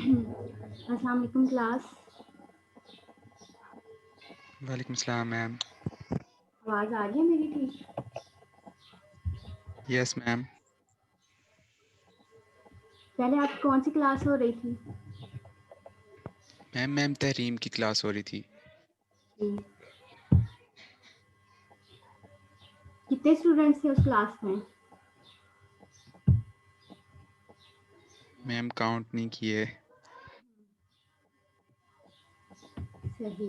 अस्सलाम वालेकुम क्लास। वालेकुम सलाम मैम। आवाज़ आ रही है मेरी ठीक? Yes ma'am. पहले आप कौन सी क्लास हो रही थी? मैम तहरीम की क्लास हो रही थी। जी। कितने स्टूडेंट्स थे उस क्लास में? मैम काउंट नहीं किए। सही।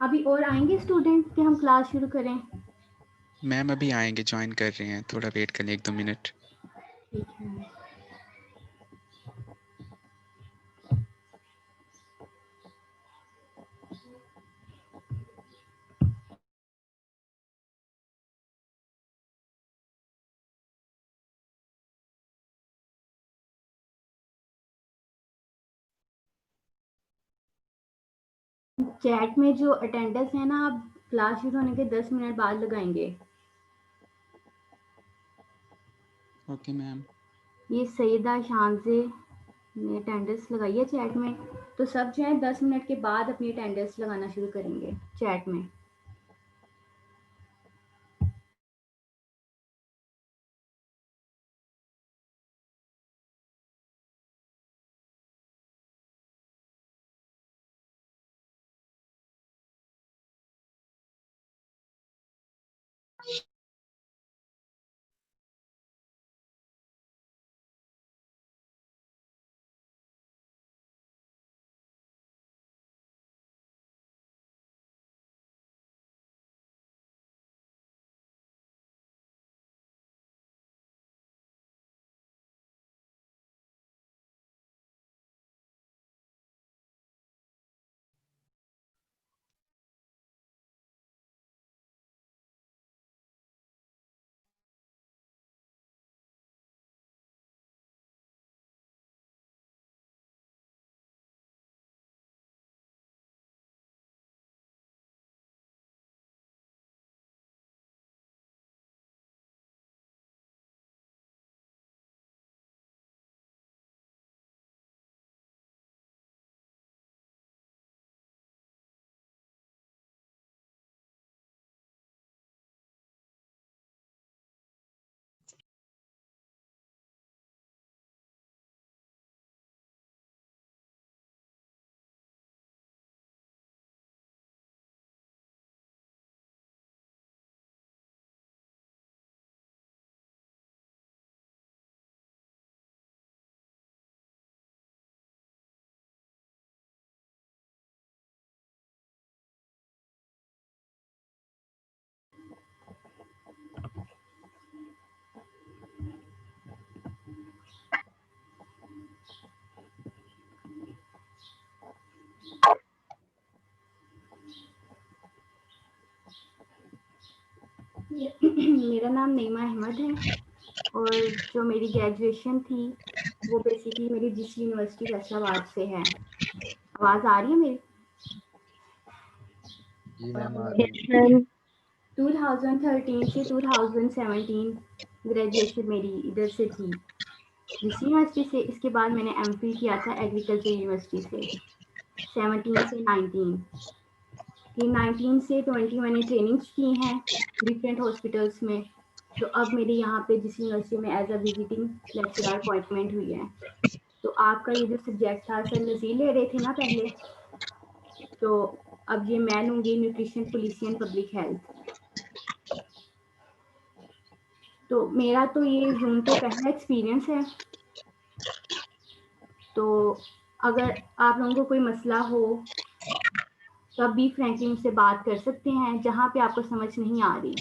अभी और आएंगे स्टूडेंट कि हम क्लास शुरू करें? मैम अभी आएंगे, ज्वाइन कर रहे हैं, थोड़ा वेट करें 1-2 मिनट। ठीक है। चैट में जो अटेंडेंस है ना, आप क्लास शुरू होने के 10 मिनट बाद लगाएंगे। Okay ma'am. ये सईदा शानजे ने अटेंडेंस लगाई है चैट में, तो सब जो है 10 मिनट के बाद अपनी अटेंडेंस लगाना शुरू करेंगे चैट में। मेरा नाम नईमा अहमद है और जो मेरी ग्रेजुएशन थी वो बेसिकली मेरी जिस यूनिवर्सिटी फैसलाबाद से है। आवाज़ आ रही है मेरी? जी मैम आ रही यस है। मैम। 2013 से 2017 ग्रेजुएशन मेरी इधर से थी, जिस यूनिवर्सिटी से। इसके बाद मैंने एमफिल किया था एग्रीकल्चर यूनिवर्सिटी से 17 से 19। ये 19 से 20 मैंने ट्रेनिंग्स की हैं डिफरेंट हॉस्पिटल्स में। तो अब मेरे यहाँ पे जिस यूनिवर्सिटी में as a visiting lecturer appointment हुई है। तो आपका ये जो सब्जेक्ट था सर नज़ीर ले रहे थे ना पहले, तो अब ये मैं लूँगी nutrition policy and public health. तो मेरा तो ये जूम पे पहला एक्सपीरियंस है। तो अगर आप लोगों को कोई मसला हो तब भी फ्रैंकली मुझसे बात कर सकते हैं जहाँ पे आपको समझ नहीं आ रही,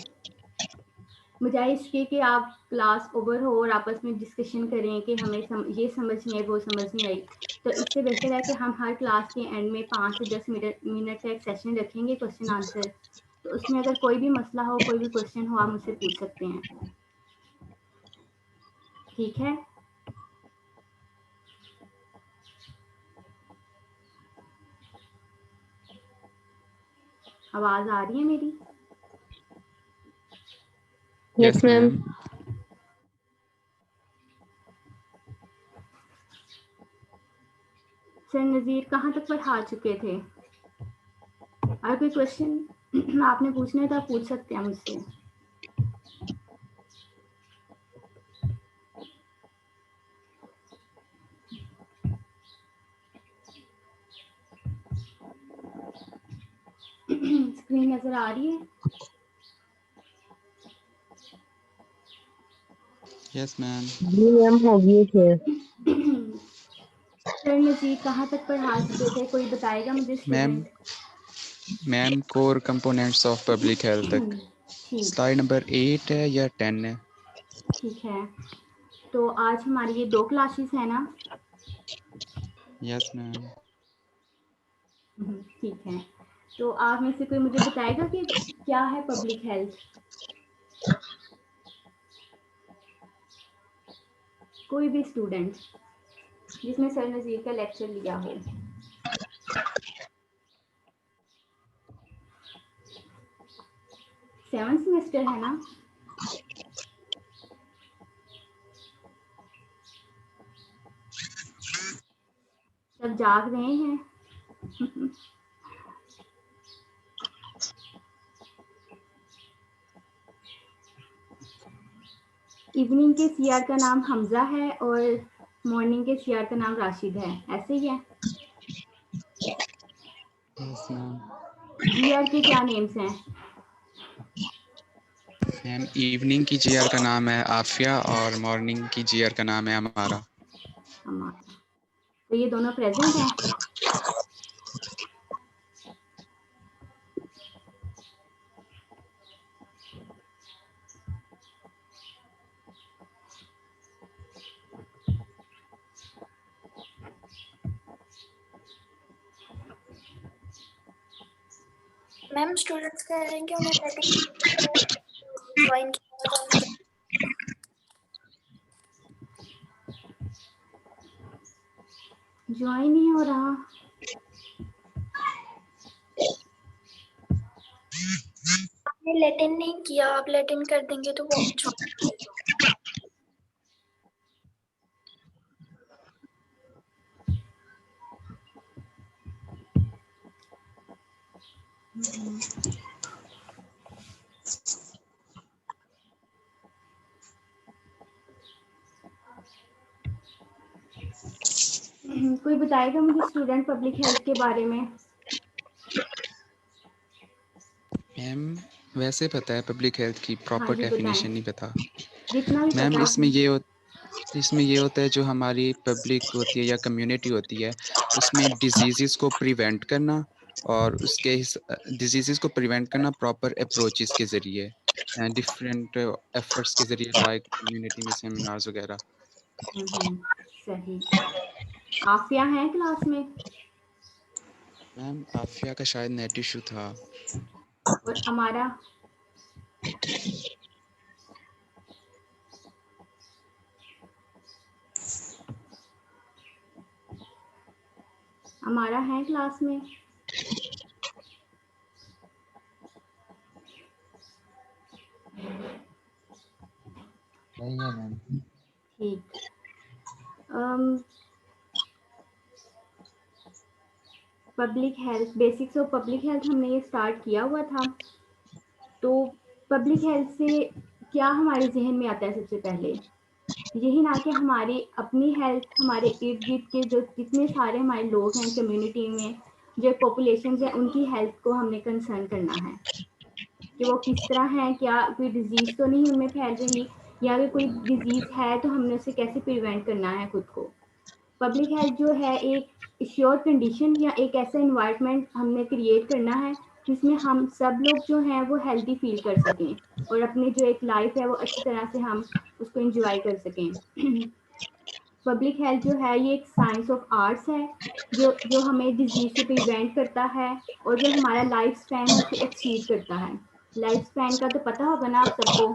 बजाय इसके कि आप क्लास ओवर हो और आपस में डिस्कशन करें कि हमें ये समझ नहीं आई वो समझ नहीं आई। तो इससे बेहतर है कि हम हर क्लास के एंड में 5 से 10 मिनट का एक सेशन रखेंगे क्वेश्चन आंसर। तो उसमें अगर कोई भी मसला हो, कोई भी क्वेश्चन हो, आप मुझसे पूछ सकते हैं। ठीक है? आवाज़ आ रही है मेरी? Yes ma'am. सर नज़ीर कहाँ तक पढ़ा चुके थे? और कोई क्वेश्चन आपने पूछना है तो आप पूछ सकते हैं मुझसे। स्क्रीन नजर आ रही है? Yes ma'am. जी मैम हो गई थे। सर नज़ीर कहाँ तक पढ़ा चुके थे? कोई बताएगा मुझे ma'am student? Core components of public health तक ठीक स्लाइड नंबर 8 है या 10 है? ठीक है, तो आज हमारी ये 2 क्लासेस है ना? Yes ma'am. ठीक है, तो आप में से कोई मुझे बताएगा कि क्या है पब्लिक हेल्थ? कोई भी स्टूडेंट जिसने सर नज़ीर का लेक्चर लिया हो। सेवंथ सेमेस्टर है ना? सब जाग रहे हैं। इवनिंग के सीआर का नाम हमजा है और मॉर्निंग के सीआर का नाम राशिद है, ऐसे ही है? Yes ma'am. जीआर के क्या नेम्स हैं? मैम इवनिंग की जीआर का नाम है आफिया और मॉर्निंग की जीआर का नाम है हमारा। हमारा। तो ये दोनों प्रेजेंट हैं? मैम स्टूडेंट्स कह रहे हैं कि उन्हें ज्वाइन किया। ज्वाइन नहीं हो रहा। आपने लेटिन नहीं किया, आप लेटिन कर देंगे तो वो कोई बताएगा मुझे स्टूडेंट पब्लिक हेल्थ के बारे में? मैम वैसे पता है पब्लिक हेल्थ की हाँ प्रॉपर जी, डेफिनेशन बताएं। नहीं पता। जितना भी मैम पता इसमें ये होता है जो हमारी पब्लिक होती है या कम्युनिटी होती है उसमें डिजीज़ को प्रिवेंट करना और उसके डिजीज़ को प्रिवेंट करना प्रॉपर अप्रोचेस के ज़रिए डिफरेंट एफर्ट्स के ज़रिए लाइक कम्युनिटी में सेमिनार्स वगैरह। सही। आफिया है क्लास में? मैम आफिया का शायद नेट इशू था। और हमारा? हमारा है क्लास में? नहीं है मैम। ठीक। Public health, basics of public health हमने ये स्टार्ट किया हुआ था। तो पब्लिक हेल्थ से क्या हमारे जहन में आता है सबसे पहले? यही ना कि हमारी अपनी हेल्थ, हमारे इर्द गिर्द के जो जितने सारे हमारे लोग हैं कम्युनिटी में, जो पॉपुलेशन है, उनकी हेल्थ को हमने कंसर्न करना है कि वो किस तरह हैं, क्या कोई डिजीज़ तो नहीं उनमें फैल रही, या अगर कोई डिजीज़ है तो हमने उसे कैसे प्रिवेंट करना है खुद को। पब्लिक हेल्थ जो है एक श्योर कंडीशन या एक ऐसा इन्वायरमेंट हमने क्रिएट करना है जिसमें हम सब लोग जो हैं वो हेल्दी फील कर सकें और अपनी जो एक लाइफ है वो अच्छी तरह से हम उसको एंजॉय कर सकें। पब्लिक हेल्थ जो है ये एक साइंस ऑफ आर्ट्स है जो हमें डिजीज़ से प्रिवेंट करता है और जो हमारा लाइफ स्पैन है उसे एक्सटीड करता है। लाइफ स्पैन का तो पता होगा ना आप सबको।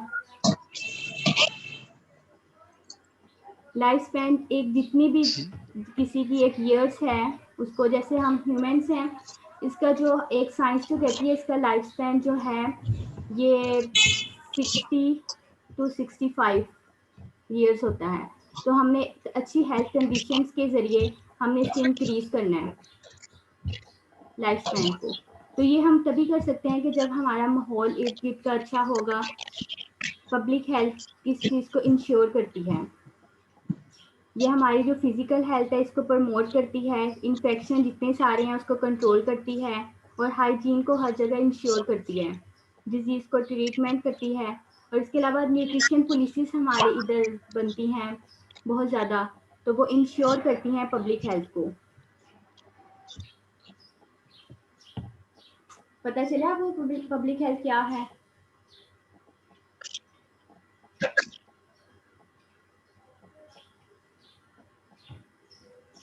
लाइफ स्पैन एक जितनी भी किसी की एक ईयर्स है उसको, जैसे हम ह्यूमंस हैं, इसका जो एक साइंस जो कहती है इसका लाइफ स्पैन जो है ये 60 to 65 ईयर्स होता है। तो हमने अच्छी हेल्थ कंडीशंस के ज़रिए हमने इसको इंक्रीज करना है लाइफ स्पैन को। तो ये हम तभी कर सकते हैं कि जब हमारा माहौल इर्द गिर्द का अच्छा होगा। पब्लिक हेल्थ इस चीज़ को इंश्योर करती है। ये हमारी जो फिजिकल हेल्थ है इसको प्रमोट करती है, इन्फेक्शन जितने सारे हैं उसको कंट्रोल करती है और हाइजीन को हर जगह इंश्योर करती है, डिजीज़ को ट्रीटमेंट करती है। और इसके अलावा न्यूट्रिशन पॉलिसीज हमारे इधर बनती हैं बहुत ज़्यादा, तो वो इंश्योर करती हैं पब्लिक हेल्थ को। पता चला आपको पब्लिक हेल्थ क्या है?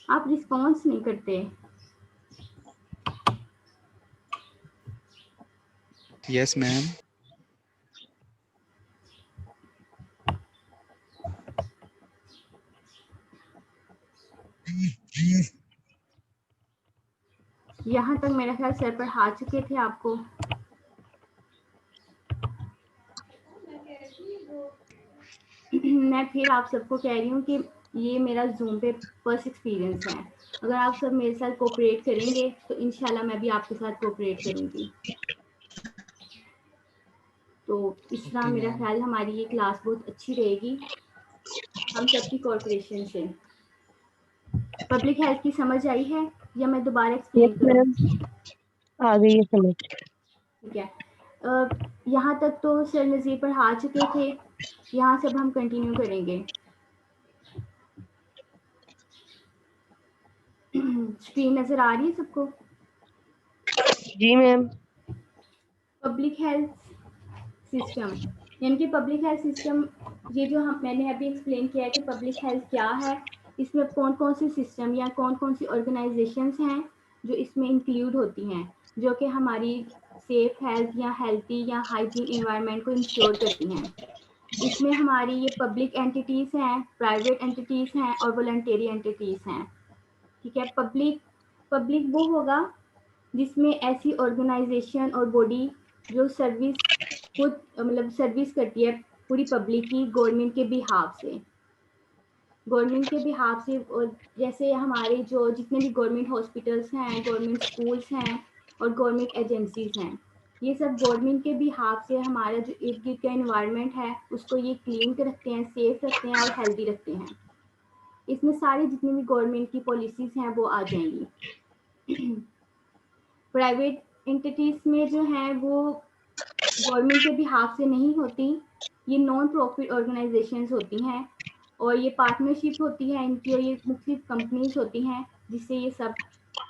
आप रिस्पॉन्स नहीं करते। Yes ma'am. यहाँ तक मेरा ख्याल सर पढ़ा चुके थे आपको। मैं फिर आप सबको कह रही हूँ कि ये मेरा जूम पे फर्स्ट एक्सपीरियंस है। अगर आप सब मेरे साथ कोऑपरेट करेंगे तो इंशाल्लाह मैं भी आपके साथ कोऑपरेट करूँगी। तो इस तरह मेरा ख्याल हमारी ये क्लास बहुत अच्छी रहेगी हम सबकी कोऑपरेशन से। पब्लिक हेल्थ की समझ आई है या मैं दोबारा एक्सप्लेन यस करूँ? मैम, आ गई है समझ। ठीक है। यहाँ तक तो सर नज़ीर पढ़ा चुके थे, यहाँ से अब हम कंटिन्यू करेंगे। स्क्रीन नज़र आ रही है सबको? जी मैम। पब्लिक हेल्थ सिस्टम यानी कि पब्लिक हेल्थ सिस्टम, ये जो मैंने अभी एक्सप्लेन किया है कि पब्लिक हेल्थ क्या है, इसमें कौन कौन से सिस्टम या कौन कौन सी ऑर्गेनाइजेशंस हैं जो इसमें इंक्लूड होती हैं, जो कि हमारी सेफ हेल्थ या हेल्थी या हाइजीन इन्वायरमेंट को इंश्योर करती हैं। इसमें हमारी ये पब्लिक एंटिटीज़ हैं, प्राइवेट एंटिटीज़ हैं और वॉलंटरी एंटिटीज़ हैं। ठीक है। पब्लिक वो होगा जिसमें ऐसी ऑर्गेनाइजेशन और बॉडी जो सर्विस खुद मतलब सर्विस करती है पूरी पब्लिक की गवर्नमेंट के बिहाफ से। और जैसे हमारे जो जितने भी गवर्नमेंट हॉस्पिटल्स हैं, गवर्नमेंट स्कूल्स हैं और गवर्नमेंट एजेंसीज हैं, ये सब गवर्नमेंट के बिहाफ से हमारा जो इर्द गिर्द का इन्वायरमेंट है उसको ये क्लीन रखते हैं, सेफ रखते हैं और हेल्दी रखते हैं। इसमें सारी जितनी भी गवर्नमेंट की पॉलिसीज हैं वो आ जाएंगी। प्राइवेट एंटिटीज में जो है वो गवर्नमेंट के बिहाफ से नहीं होती, ये नॉन प्रॉफिट ऑर्गेनाइजेशंस होती हैं और ये पार्टनरशिप होती है इनकी, और ये मुख्तलिफ कंपनीज होती हैं जिससे ये सब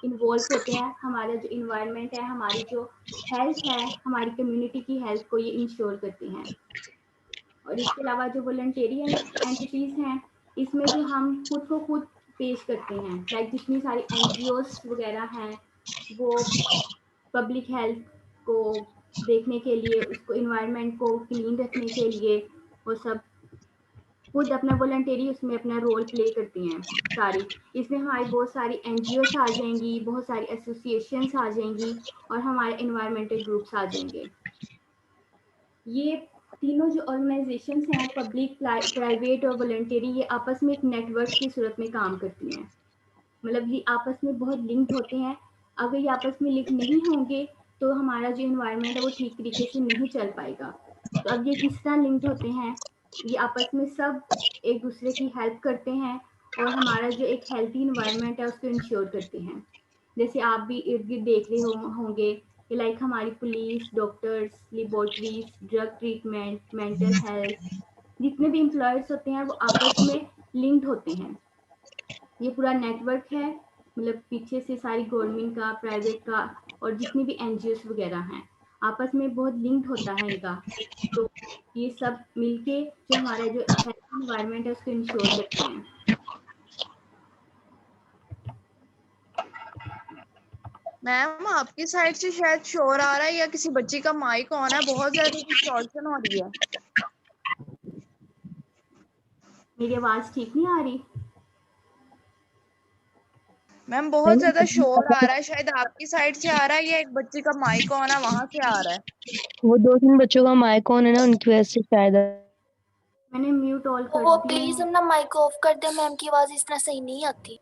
इन्वॉल्व होते हैं। हमारा जो इन्वायरमेंट है, हमारी जो हेल्थ है, हमारी कम्युनिटी की हेल्थ को ये इंश्योर करती हैं। और इसके अलावा जो वॉलंटरी एंटिटीज़ हैं, इसमें जो हम खुद को खुद पेश करते हैं, लाइक जितनी सारी NGOs वगैरह हैं वो पब्लिक हेल्थ को देखने के लिए, उसको इन्वायरमेंट को क्लीन रखने के लिए वो सब खुद अपना वॉलंटरी उसमें अपना रोल प्ले करती हैं सारी। इसमें हमारी बहुत सारी NGOs आ जाएंगी, बहुत सारी एसोसिएशंस आ जाएंगी और हमारे इन्वायरमेंटल ग्रुप्स आ जाएंगे। ये तीनों जो ऑर्गेनाइजेशंस हैं, पब्लिक, प्राइवेट और वॉलंटरी, ये आपस में एक नेटवर्क की सूरत में काम करती हैं। मतलब ये आपस में बहुत लिंक्ड होते हैं। अगर ये आपस में लिंक नहीं होंगे तो हमारा जो इन्वायरमेंट है वो ठीक तरीके से नहीं चल पाएगा। तो अब ये किस तरह लिंक्ड होते हैं, ये आपस में सब एक दूसरे की हेल्प करते हैं और हमारा जो एक हेल्थी इन्वायरमेंट है उसको इंश्योर करते हैं। जैसे आप भी इर्द गिर्द देख रहे होंगे कि लाइक हमारी police, doctors, laboratories, drug treatment, mental health, जितने भी एम्प्लॉयर्स होते हैं वो आपस में लिंक्ड होते हैं। ये पूरा नेटवर्क है, मतलब पीछे से सारी गवर्नमेंट का, प्राइवेट का और जितनी भी NGOs वगैरह हैं आपस में बहुत लिंक्ड होता है इनका। तो ये सब मिलके जो हमारा जो हेल्थ इन्वायरमेंट है उसको इंश्योर करते हैं। मैम आपकी साइड से शायद शोर आ रहा है या किसी बच्ची का माइक ऑन है, बहुत ज्यादा डिस्टॉर्शन हो रही है। मेरी आवाज ठीक नहीं आ रही? मैम बहुत ज्यादा शोर आ रहा है, शायद आपकी साइड से आ रहा है या एक बच्ची का माइक ऑन है वहां से आ रहा है। वो 2-3 बच्चों का माइक ऑन है ना, उनकी वजह से शायद। मैंने म्यूट ऑल कर वो दिया प्लीज है। अपना माइक ऑफ कर दे, मैम की आवाज इस तरह सही नहीं आती।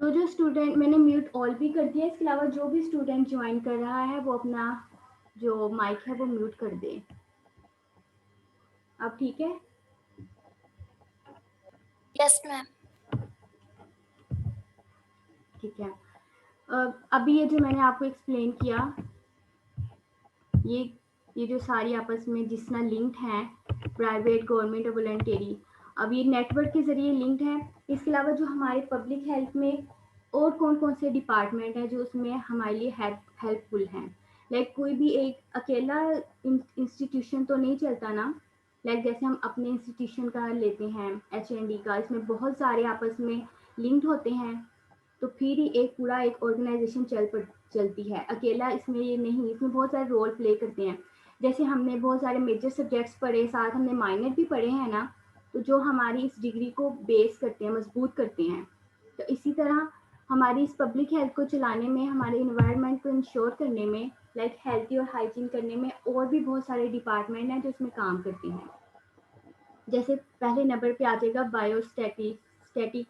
तो जो स्टूडेंट, मैंने म्यूट ऑल भी कर दिया, इसके अलावा जो भी स्टूडेंट ज्वाइन कर रहा है वो अपना जो माइक है वो म्यूट कर दे। अब ठीक है? Yes ma'am. ठीक है। अभी ये जो मैंने आपको एक्सप्लेन किया, ये जो सारी आपस में जिस तरह लिंक्ड हैं, प्राइवेट, गवर्नमेंट और वॉलंटरी, अब ये नेटवर्क के ज़रिए लिंक्ड है। इसके अलावा जो हमारे पब्लिक हेल्थ में और कौन कौन से डिपार्टमेंट हैं जो उसमें हमारे लिए हेल्पफुल हैं। लाइक कोई भी एक अकेला इंस्टीट्यूशन तो नहीं चलता ना। लाइक जैसे हम अपने इंस्टीट्यूशन का लेते हैं HND का, इसमें बहुत सारे आपस में लिंक्ड होते हैं, तो फिर ही एक पूरा एक ऑर्गेनाइजेशन चलती है। अकेला इसमें ये नहीं, इसमें बहुत सारे रोल प्ले करते हैं। जैसे हमने बहुत सारे मेजर सब्जेक्ट्स पढ़े, साथ हमने माइनर भी पढ़े हैं ना, तो जो हमारी इस डिग्री को बेस करते हैं, मजबूत करते हैं। तो इसी तरह हमारी इस पब्लिक हेल्थ को चलाने में, हमारे इन्वायरमेंट को इंश्योर करने में, लाइक हेल्थी और हाइजीन करने में और भी बहुत सारे डिपार्टमेंट हैं जो इसमें काम करते हैं। जैसे पहले नंबर पे आ जाएगा बायोस्टैटिक।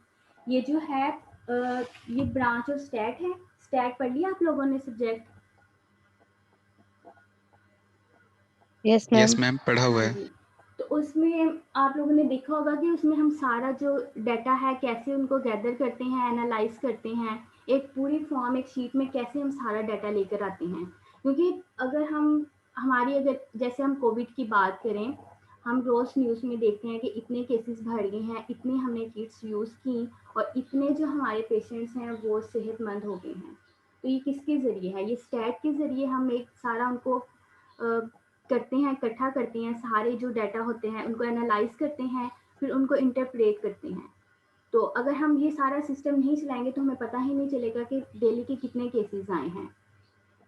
ये जो है ये ब्रांच और स्टैट है। स्टैट पढ़ लिया आप लोगों ने subject? Yes ma'am. Yes ma'am, पढ़ा हुआ हाँ है। जी। तो उसमें आप लोगों ने देखा होगा कि उसमें हम सारा जो डाटा है कैसे उनको गैदर करते हैं, एनालाइज करते हैं, एक पूरी फॉर्म, एक शीट में कैसे हम सारा डाटा लेकर आते हैं। क्योंकि अगर जैसे हम कोविड की बात करें, हम रोज़ न्यूज़ में देखते हैं कि इतने केसेस बढ़ गए हैं, इतने हमने किट्स यूज़ की और इतने जो हमारे पेशेंट्स हैं वो सेहतमंद हो गए हैं। तो ये किसके ज़रिए है? ये स्टैट के ज़रिए हम एक सारा उनको करते हैं, इकट्ठा करते हैं, सारे जो डाटा होते हैं उनको एनालाइज करते हैं, फिर उनको इंटरप्रेट करते हैं। तो अगर हम ये सारा सिस्टम नहीं चलाएंगे तो हमें पता ही नहीं चलेगा कि डेली के कितने केसेस आए हैं।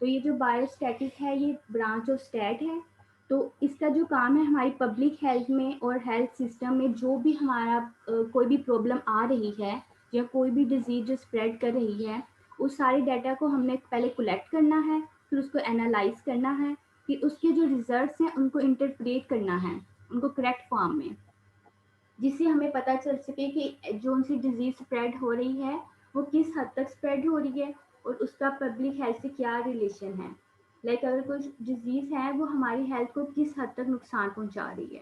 तो ये जो बायोस्टैटिक है, ये ब्रांच ऑफ स्टैट है। तो इसका जो काम है हमारी पब्लिक हेल्थ में और हेल्थ सिस्टम में, जो भी हमारा कोई भी प्रॉब्लम आ रही है या कोई भी डिजीज जो स्प्रेड कर रही है, उस सारे डाटा को हमने पहले कलेक्ट करना है, फिर उसको एनालाइज करना है, फिर उसके जो रिजल्ट्स हैं उनको इंटरप्रेट करना है, उनको करेक्ट फॉर्म में, जिससे हमें पता चल सके कि जो उनसे डिजीज स्प्रेड हो रही है वो किस हद तक स्प्रेड हो रही है और उसका पब्लिक हेल्थ से क्या रिलेशन है। लाइक अगर कोई डिजीज है वो हमारी हेल्थ को किस हद तक नुकसान पहुंचा रही है।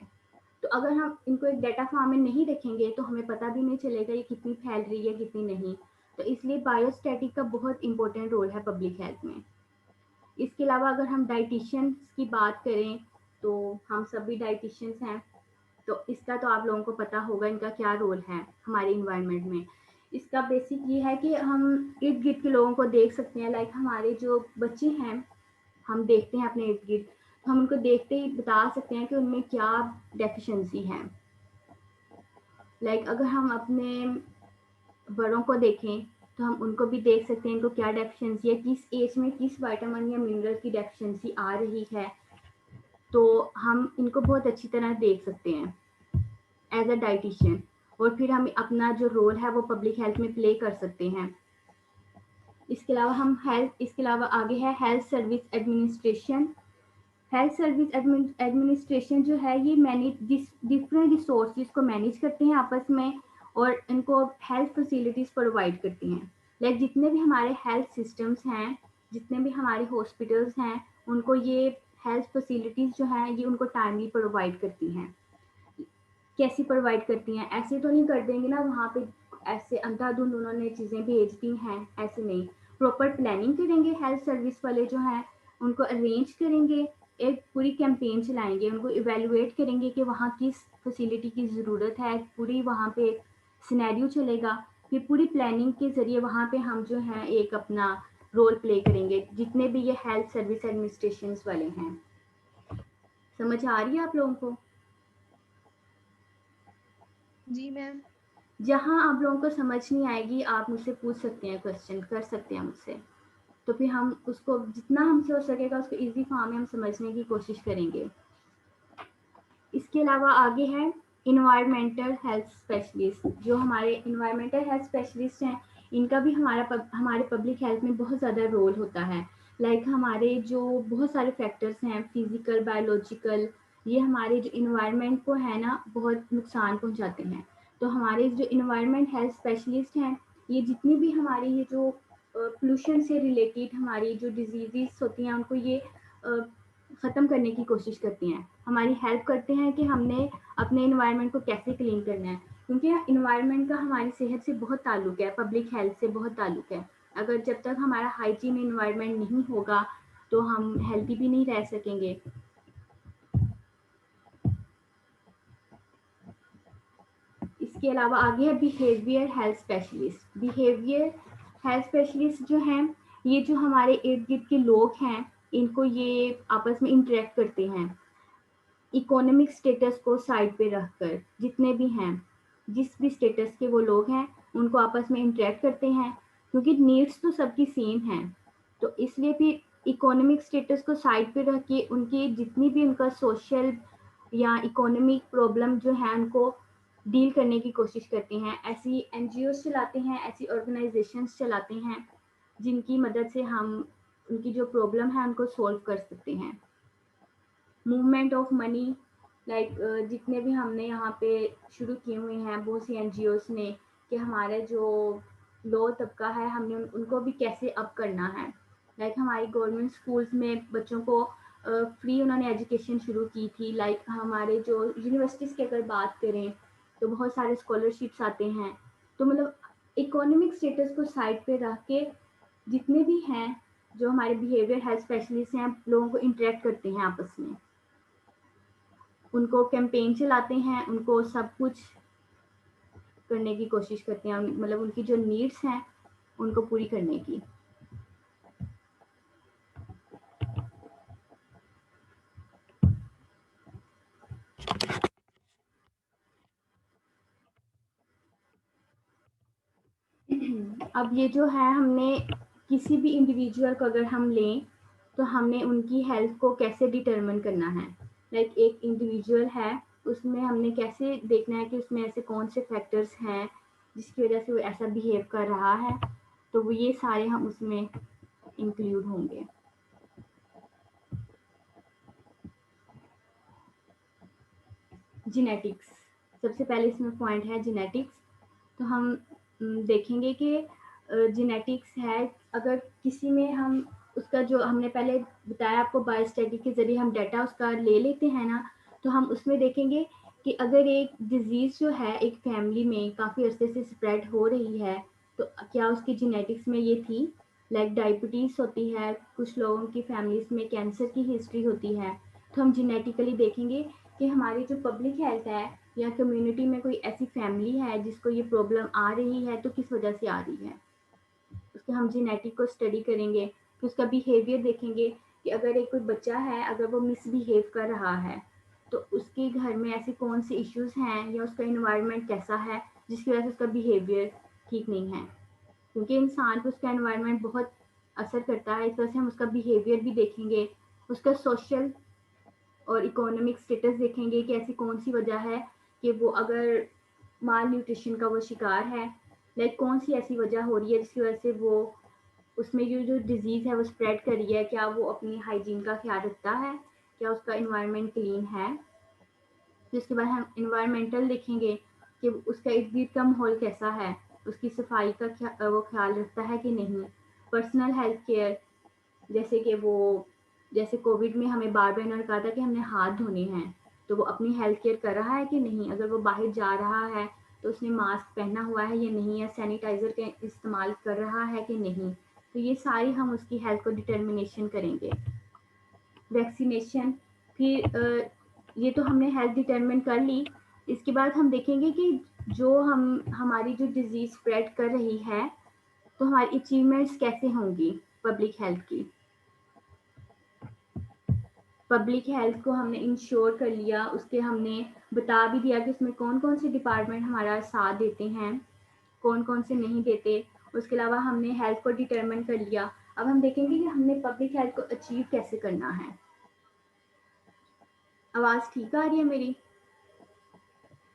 तो अगर हम इनको एक डाटा फॉर्म में नहीं रखेंगे तो हमें पता भी नहीं चलेगा ये कितनी फैल रही है कितनी नहीं। तो इसलिए बायोस्टैटिक का बहुत इंपॉर्टेंट रोल है पब्लिक हेल्थ में। इसके अलावा अगर हम डाइटिशियंस की बात करें तो हम सभी डाइटिशियंस हैं, तो इसका तो आप लोगों को पता होगा इनका क्या रोल है हमारे इन्वायरमेंट में। इसका बेसिक ये है कि हम इर्द गिर्द के लोगों को देख सकते हैं। लाइक हमारे जो बच्चे हैं, हम देखते हैं अपने इर्द गिर्द, तो हम उनको देखते ही बता सकते हैं कि उनमें क्या डेफिशिएंसी है। लाइक अगर हम अपने बड़ों को देखें तो हम उनको भी देख सकते हैं इनको क्या डेफिशिएंसी है, किस एज में किस विटामिन या मिनरल की डेफिशिएंसी आ रही है। तो हम इनको बहुत अच्छी तरह देख सकते हैं एज अ डाइटिशियन, और फिर हम अपना जो रोल है वो पब्लिक हेल्थ में प्ले कर सकते हैं। इसके अलावा आगे है health service administration. Health service administration जो है ये डिफरेंट रिसोर्सेज को मैनेज करते हैं आपस में और इनको हेल्थ फैसिलिटीज़ प्रोवाइड करती हैं। लाइक जितने भी हमारे हेल्थ सिस्टम्स हैं, जितने भी हमारे हॉस्पिटल्स हैं, उनको ये हेल्थ फैसिलिटीज़ जो हैं ये उनको टाइमली प्रोवाइड करती हैं। कैसी प्रोवाइड करती हैं? ऐसे तो नहीं कर देंगे ना वहाँ पे ऐसे अंधाधुंध उन्होंने चीज़ें भेज दी हैं, ऐसे नहीं। प्रॉपर प्लानिंग करेंगे हेल्थ सर्विस वाले जो हैं, उनको अरेंज करेंगे, एक पूरी कैंपेन चलाएंगे, उनको इवेलुएट करेंगे कि वहाँ किस फैसिलिटी की ज़रूरत है, पूरी वहाँ पे सिनेरियो चलेगा। फिर पूरी प्लानिंग के ज़रिए वहाँ पे हम जो हैं एक अपना रोल प्ले करेंगे, जितने भी ये हेल्थ सर्विस एडमिनिस्ट्रेशन वाले हैं। समझ आ रही है आप लोगों को? जी मैम। जहाँ आप लोगों को समझ नहीं आएगी आप मुझसे पूछ सकते हैं, क्वेश्चन कर सकते हैं मुझसे, तो फिर हम उसको जितना हमसे हो सकेगा उसको इजी फॉर्म में हम समझने की कोशिश करेंगे। इसके अलावा आगे है इन्वायरमेंटल हेल्थ स्पेशलिस्ट। जो हमारे इन्वायरमेंटल हेल्थ स्पेशलिस्ट हैं इनका भी हमारे पब्लिक हेल्थ में बहुत ज़्यादा रोल होता है। लाइक हमारे जो बहुत सारे फैक्टर्स हैं, फिजिकल, बायोलॉजिकल, ये हमारे जो इन्वायरमेंट को है ना बहुत नुकसान पहुंचाते हैं। तो हमारे जो इन्वायरमेंट हेल्थ स्पेशलिस्ट हैं ये जितनी भी हमारी ये जो पोल्यूशन से रिलेटेड हमारी जो डिजीज़ होती हैं उनको ये ख़त्म करने की कोशिश करती हैं, हमारी हेल्प करते हैं कि हमने अपने एनवायरनमेंट को कैसे क्लीन करना है, क्योंकि एनवायरनमेंट का हमारी सेहत से बहुत ताल्लुक है, पब्लिक हेल्थ से बहुत ताल्लुक है। अगर जब तक हमारा हाइजीन एनवायरनमेंट नहीं होगा तो हम हेल्दी भी नहीं रह सकेंगे। इसके अलावा आगे है behaviour health specialist. Behaviour health specialist जो हैं ये जो हमारे इर्द गिर्द के लोग हैं इनको ये आपस में इंटरेक्ट करते हैं, इकोनॉमिक स्टेटस को साइड पे रखकर, जितने भी हैं जिस भी स्टेटस के वो लोग हैं उनको आपस में इंटरेक्ट करते हैं, क्योंकि नीड्स तो सबकी सेम हैं, तो इसलिए फिर इकोनॉमिक स्टेटस को साइड पे रख के उनकी जितनी भी उनका सोशल या इकोनॉमिक प्रॉब्लम जो है उनको डील करने की कोशिश करते हैं। ऐसी एनजीओज चलाते हैं, ऐसी ऑर्गेनाइजेशंस चलाते हैं जिनकी मदद से हम उनकी जो प्रॉब्लम है उनको सॉल्व कर सकते हैं। मूवमेंट ऑफ मनी, लाइक जितने भी हमने यहाँ पे शुरू किए हुए हैं बहुत सी एनजीओज ने कि हमारे जो लो तबका है हमने उनको भी कैसे अप करना है। लाइक हमारी गवर्नमेंट स्कूल्स में बच्चों को फ्री उन्होंने एजुकेशन शुरू की थी। लाइक हमारे जो यूनिवर्सिटीज़ की अगर बात करें तो बहुत सारे स्कॉलरशिप्स आते हैं। तो मतलब इकोनॉमिक स्टेटस को साइड पे रख के जितने भी हैं जो हमारे बिहेवियर हेल्थ स्पेशलिस्ट हैं लोगों को इंटरेक्ट करते हैं आपस में, उनको कैंपेन चलाते हैं, उनको सब कुछ करने की कोशिश करते हैं, मतलब उनकी जो नीड्स हैं उनको पूरी करने की। अब ये जो है हमने किसी भी इंडिविजुअल को अगर हम लें तो हमने उनकी हेल्थ को कैसे डिटरमिन करना है। लाइक एक इंडिविजुअल है उसमें हमने कैसे देखना है कि उसमें ऐसे कौन से फैक्टर्स हैं जिसकी वजह से वो ऐसा बिहेव कर रहा है, तो वो ये सारे हम उसमें इंक्लूड होंगे। जेनेटिक्स सबसे पहले इसमें पॉइंट है जेनेटिक्स। तो हम देखेंगे कि जेनेटिक्स है, अगर किसी में हम उसका जो हमने पहले बताया आपको बायोस्टैटिक के ज़रिए हम डाटा उसका ले लेते हैं ना, तो हम उसमें देखेंगे कि अगर एक डिज़ीज़ जो है एक फैमिली में काफ़ी अरसे से स्प्रेड हो रही है तो क्या उसकी जेनेटिक्स में ये थी। लाइक डायबिटीज़ होती है, कुछ लोगों की फैमिलीज़ में कैंसर की हिस्ट्री होती है, तो हम जेनेटिकली देखेंगे कि हमारी जो पब्लिक हेल्थ है या कम्युनिटी में कोई ऐसी फैमिली है जिसको ये प्रॉब्लम आ रही है तो किस वजह से आ रही है, उसके हम जेनेटिक को स्टडी करेंगे। फिर उसका बिहेवियर देखेंगे कि अगर एक कोई बच्चा है अगर वो मिसबिहेव कर रहा है तो उसके घर में ऐसे कौन से इश्यूज हैं या उसका इन्वायरमेंट कैसा है जिसकी वजह से उसका बिहेवियर ठीक नहीं है, क्योंकि इंसान पर उसका एनवायरनमेंट बहुत असर करता है। इस वजह से हम उसका बिहेवियर भी देखेंगे, उसका सोशल और इकोनॉमिक स्टेटस देखेंगे कि ऐसी कौन सी वजह है कि वो अगर माल न्यूट्रिशन का वो शिकार है, लाइक कौन सी ऐसी वजह हो रही है जिसकी वजह से वो उसमें जो डिजीज़ है वो स्प्रेड कर रही है, क्या वो अपनी हाइजीन का ख्याल रखता है, क्या उसका इन्वायरमेंट क्लीन है। जिसके बाद हम इन्वायरमेंटल देखेंगे कि उसका इर्द गिर्द का माहौल कैसा है, उसकी सफाई का वो ख्याल रखता है कि नहीं। पर्सनल हेल्थ केयर, जैसे कि वो जैसे कोविड में हमें बार बार इन्होंने कहा था कि हमने हाथ धोने हैं, तो वो अपनी हेल्थ केयर कर रहा है कि नहीं, अगर वो बाहर जा रहा है तो उसने मास्क पहना हुआ है या नहीं, या सैनिटाइज़र का इस्तेमाल कर रहा है कि नहीं। तो ये सारी हम उसकी हेल्थ को डिटर्मिनेशन करेंगे। वैक्सीनेशन, फिर ये तो हमने हेल्थ डिटर्मिन कर ली। इसके बाद हम देखेंगे कि जो हमारी जो डिजीज़ स्प्रेड कर रही है तो हमारी अचीवमेंट्स कैसे होंगी पब्लिक हेल्थ की। पब्लिक हेल्थ को हमने इंश्योर कर लिया, उसके हमने बता भी दिया कि उसमें कौन कौन से डिपार्टमेंट हमारा साथ देते हैं, कौन कौन से नहीं देते। उसके अलावा हमने हेल्थ को डिटरमिन कर लिया। अब हम देखेंगे कि हमने पब्लिक हेल्थ को अचीव कैसे करना है। आवाज़ ठीक आ रही है मेरी?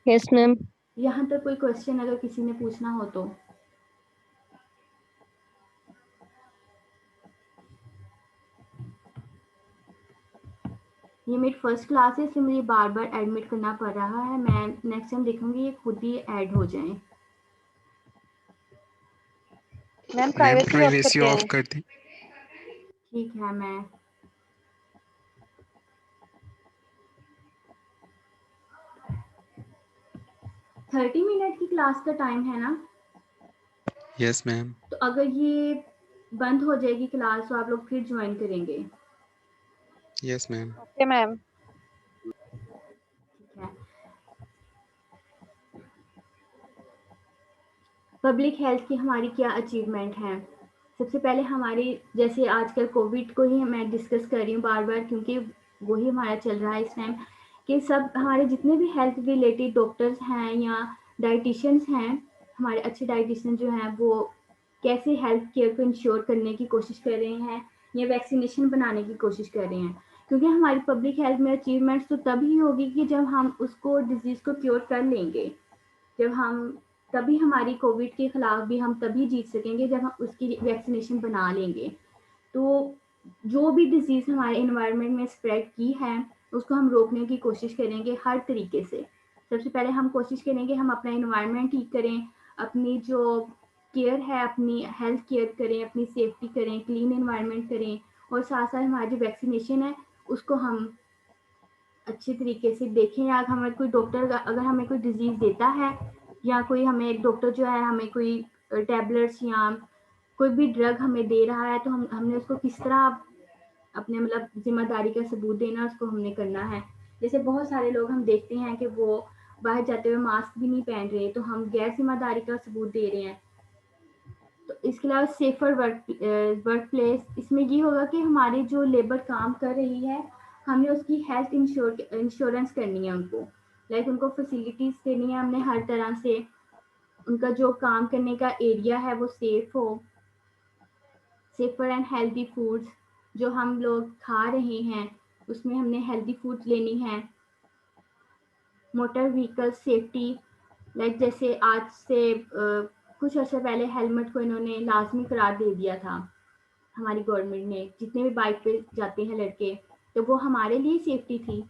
Yes ma'am. यहाँ तक कोई क्वेश्चन अगर किसी ने पूछना हो तो। ये मेरी फर्स्ट क्लास है इसलिए मुझे बार बार एडमिट करना पड़ रहा है। मैं नेक्स्ट टाइम देखूंगी ये खुद ही ऐड हो जाए। Ma'am ma'am privacy of privacy करते ऑफ हैं। कर दी। ठीक है, मैं 30 मिनट की क्लास का टाइम है ना? Yes ma'am. तो अगर ये बंद हो जाएगी क्लास तो आप लोग फिर ज्वाइन करेंगे? Yes ma'am. Okay ma'am. ठीक है। पब्लिक हेल्थ की हमारी क्या अचीवमेंट है? सबसे पहले हमारी, जैसे आजकल कोविड को ही मैं डिस्कस कर रही हूँ बार बार, क्योंकि वही हमारा चल रहा है इस टाइम, कि सब हमारे जितने भी हेल्थ रिलेटेड डॉक्टर्स हैं या डाइटिशियंस हैं, हमारे अच्छे डाइटिशियन जो हैं वो कैसे हेल्थ केयर को इंश्योर करने की कोशिश कर रहे हैं या वैक्सीनेशन बनाने की कोशिश कर रहे हैं। क्योंकि हमारी पब्लिक हेल्थ में अचीवमेंट्स तो तभी होगी कि जब हम उसको डिजीज़ को क्योर कर लेंगे, जब हम, तभी हमारी कोविड के खिलाफ भी हम तभी जीत सकेंगे जब हम उसकी वैक्सीनेशन बना लेंगे। तो जो भी डिजीज़ हमारे इन्वायरमेंट में स्प्रेड की है उसको हम रोकने की कोशिश करेंगे हर तरीके से। सबसे पहले हम कोशिश करेंगे हम अपना इन्वायरमेंट ठीक करें, अपनी जो केयर है अपनी हेल्थ केयर करें, अपनी सेफ्टी करें, क्लीन इन्वायरमेंट करें, और साथ साथ हमारी जो वैक्सीनेशन है उसको हम अच्छे तरीके से देखें। या हमें कोई डॉक्टर अगर हमें कोई डिजीज़ देता है या कोई हमें एक डॉक्टर जो है हमें कोई टैबलेट्स या कोई भी ड्रग हमें दे रहा है तो हमने उसको किस तरह अपने मतलब ज़िम्मेदारी का सबूत देना उसको हमने करना है। जैसे बहुत सारे लोग हम देखते हैं कि वो बाहर जाते हुए मास्क भी नहीं पहन रहे, तो हम गैर ज़िम्मेदारी का सबूत दे रहे हैं। तो इसके अलावा सेफ़र वर्क प्लेस, इसमें ये होगा कि हमारी जो लेबर काम कर रही है हमने उसकी हेल्थ इंश्योरेंस करनी है उनको, लाइक उनको फैसिलिटीज़ देनी है हमने हर तरह से, उनका जो काम करने का एरिया है वो सेफ़ हो। सेफर एंड हेल्दी फूड्स, जो हम लोग खा रहे हैं उसमें हमने हेल्दी फूड्स लेनी है। मोटर व्हीकल सेफ्टी, लाइक जैसे आज से कुछ अर्से पहले हेलमेट को इन्होंने लाजमी करार दे दिया था हमारी गवर्नमेंट ने, जितने भी बाइक पे जाते हैं लड़के, तो वो हमारे लिए सेफ्टी थी।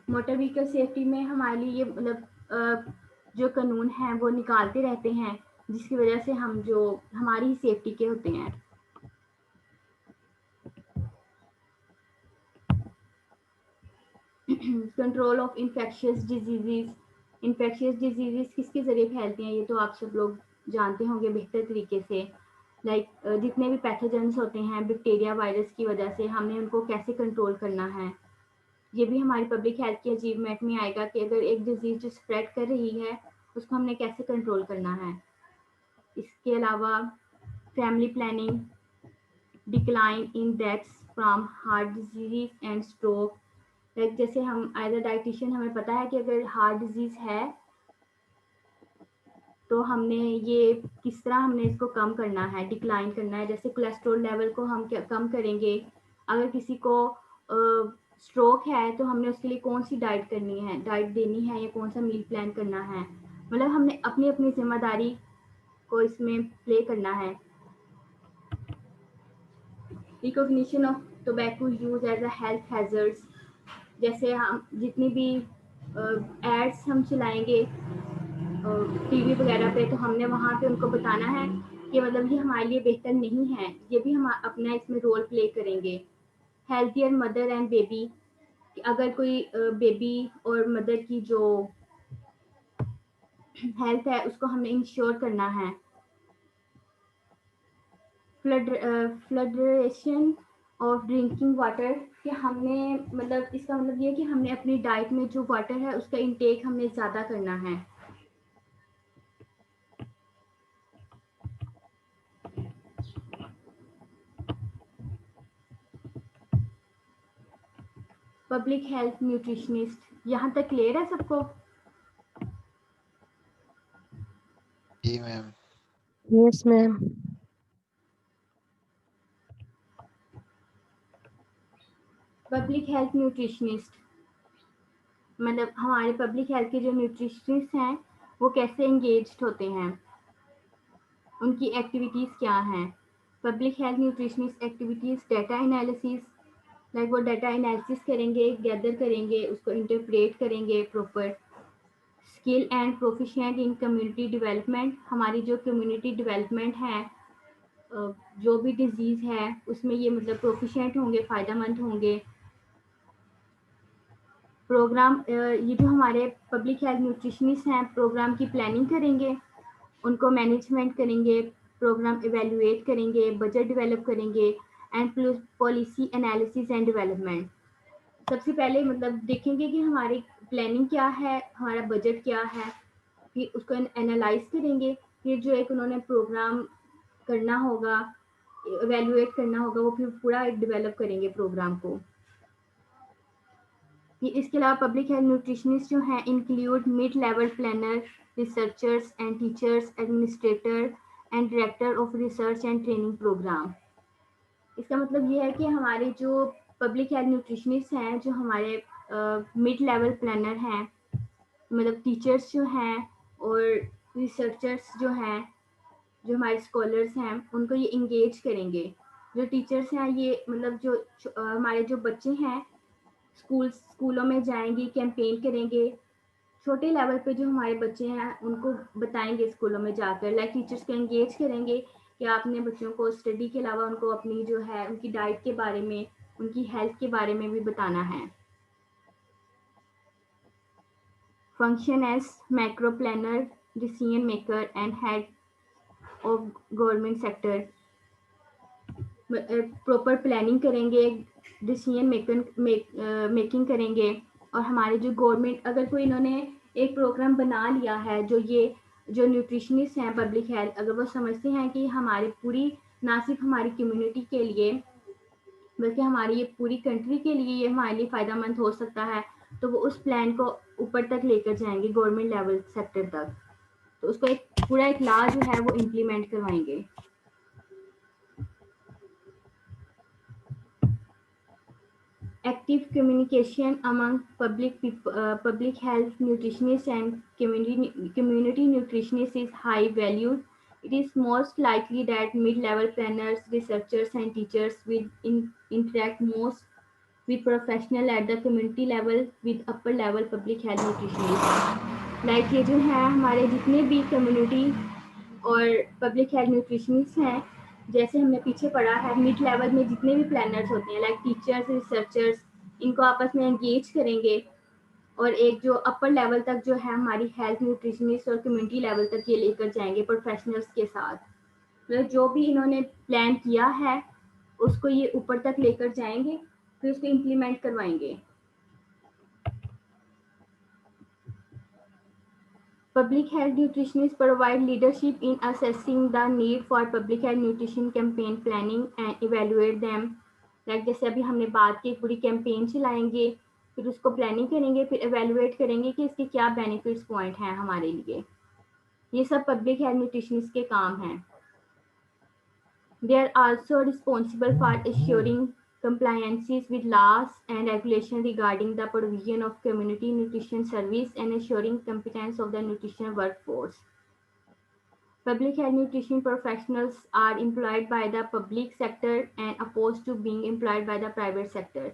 मोटर व्हीकल सेफ्टी में हमारे लिए ये मतलब जो कानून हैं वो निकालते रहते हैं जिसकी वजह से हम जो हमारी ही सेफ्टी के होते हैं। Control of infectious disease, infectious disease किसके ज़रिए फैलती हैं ये तो आप सब लोग जानते होंगे बेहतर तरीके से, लाइक जितने भी पैथोजेंस होते हैं बैक्टीरिया वायरस की वजह से हमने उनको कैसे कंट्रोल करना है। ये भी हमारी पब्लिक हेल्थ की अचीवमेंट में आएगा कि अगर एक डिजीज़ जो स्प्रेड कर रही है उसको हमने कैसे कंट्रोल करना है। इसके अलावा family planning, decline in deaths from heart disease and stroke, like जैसे हम एज अ डाइटिशियन हमें पता है कि अगर हार्ट डिजीज़ है तो हमने ये किस तरह हमने इसको कम करना है, डिक्लाइन करना है। जैसे कोलेस्ट्रॉल लेवल को हम कम करेंगे, अगर किसी को स्ट्रोक है तो हमने उसके लिए कौन सी डाइट करनी है, डाइट देनी है या कौन सा मील प्लान करना है, मतलब हमने अपनी अपनी जिम्मेदारी को इसमें प्ले करना है। Recognition of tobacco use as a health hazards, जैसे हम जितनी भी एड्स हम चलाएंगे टीवी वगैरह पे तो हमने वहाँ पे उनको बताना है कि मतलब ये हमारे लिए बेहतर नहीं है, ये भी हम अपना इसमें रोल प्ले करेंगे। हेल्थियर मदर एंड बेबी, अगर कोई बेबी और मदर की जो हेल्थ है उसको हमने इंश्योर करना है। फ्लडरेशन ऑफ ड्रिंकिंग वाटर, कि हमने मतलब इसका मतलब ये है कि हमने अपनी डाइट में जो वाटर है उसका इंटेक हमने ज़्यादा करना है। पब्लिक हेल्थ न्यूट्रिशनिस्ट, यहाँ तक क्लियर है सबको? जी ma'am. Yes ma'am. Public health nutritionist मतलब हमारे पब्लिक हेल्थ के जो न्यूट्रिशनिस्ट हैं वो कैसे एंगेज्ड होते हैं, उनकी एक्टिविटीज़ क्या हैं। Public health nutritionist activities data analysis, like वो डाटा एनालिसिस करेंगे, गैदर करेंगे, उसको इंटरप्रेट करेंगे proper. Skill and proficient in community development, हमारी जो कम्युनिटी डेवलपमेंट है, जो भी डिजीज़ है उसमें ये मतलब प्रोफिशिएंट होंगे, फ़ायदेमंद होंगे। प्रोग्राम, ये जो हमारे पब्लिक हेल्थ न्यूट्रिशनिस्ट हैं प्रोग्राम की प्लानिंग करेंगे, उनको मैनेजमेंट करेंगे, प्रोग्राम इवेल्युएट करेंगे, बजट डेवलप करेंगे and policy analysis and development. सबसे पहले मतलब देखेंगे कि हमारी प्लानिंग क्या है, हमारा बजट क्या है, फिर उसको एनालाइज करेंगे, फिर जो एक उन्होंने प्रोग्राम करना होगा, इवेल्युएट करना होगा, वो फिर पूरा एक डेवलप करेंगे प्रोग्राम को। इसके अलावा पब्लिक हेल्थ न्यूट्रिशनिस्ट जो हैं include mid level planner, researchers and teachers, administrator and director of research and training programme. इसका मतलब ये है कि हमारे जो पब्लिक हेल्थ न्यूट्रिशनिस्ट हैं, जो हमारे मिड लेवल प्लानर हैं, मतलब टीचर्स जो हैं और रिसर्चर्स जो हैं, जो हमारे स्कॉलर्स हैं, उनको ये इंगेज करेंगे। जो टीचर्स हैं ये मतलब जो हमारे जो बच्चे हैं स्कूलों में जाएंगे, कैंपेन करेंगे। छोटे लेवल पे जो हमारे बच्चे हैं उनको बताएंगे स्कूलों में जाकर, लाइक टीचर्स को एंगेज करेंगे कि आपने बच्चों को स्टडी के अलावा उनको अपनी जो है उनकी डाइट के बारे में, उनकी हेल्थ के बारे में भी बताना है। Function as macro planner, decision maker and head of government sector. Proper planning करेंगे, डिसीजन मेकिंग करेंगे, और हमारे जो गवर्नमेंट, अगर कोई इन्होंने एक प्रोग्राम बना लिया है, जो न्यूट्रिशनिस्ट हैं पब्लिक हेल्थ, अगर वो समझते हैं कि हमारी पूरी, ना सिर्फ हमारी कम्युनिटी के लिए बल्कि हमारी ये पूरी कंट्री के लिए ये हमारे लिए फ़ायदेमंद हो सकता है, तो वो उस प्लान को ऊपर तक लेकर जाएंगे, गवर्नमेंट लेवल सेक्टर तक। तो उसको पूरा एक लॉ जो है वो इम्प्लीमेंट करवाएंगे। Active communication among public health nutritionists and community nutritionists is high valued. It is most likely that mid-level planners, researchers, and teachers will interact most with professionals at the community level with upper level public health nutritionists. Like ये जो है हमारे जितने भी community और public health nutritionist हैं, जैसे हमने पीछे पढ़ा है, मिड लेवल में जितने भी प्लानर्स होते हैं, लाइक टीचर्स, रिसर्चर्स, इनको आपस में एंगेज करेंगे, और एक जो अपर लेवल तक जो है हमारी हेल्थ न्यूट्रिशनिस्ट और कम्युनिटी लेवल तक ये लेकर जाएंगे प्रोफेशनल्स के साथ। मतलब जो भी इन्होंने प्लान किया है उसको ये ऊपर तक लेकर जाएंगे, फिर उसको इम्प्लीमेंट करवाएंगे। Public health nutritionists provide leadership in assessing the need for public health nutrition campaign planning and evaluate them. Like जैसे अभी हमने बात की, पूरी कैंपेन चलाएंगे, फिर उसको प्लानिंग करेंगे, फिर एवेलुएट करेंगे कि इसके क्या बेनिफिट्स पॉइंट हैं हमारे लिए। ये सब पब्लिक हेल्थ न्यूट्रिशनिस्ट के काम हैं। They are also responsible for assuring compliances with laws and regulation regarding the provision of community nutrition service and assuring competence of the nutrition workforce. Public health nutrition professionals are employed by the public sector and opposed to being employed by the private sector.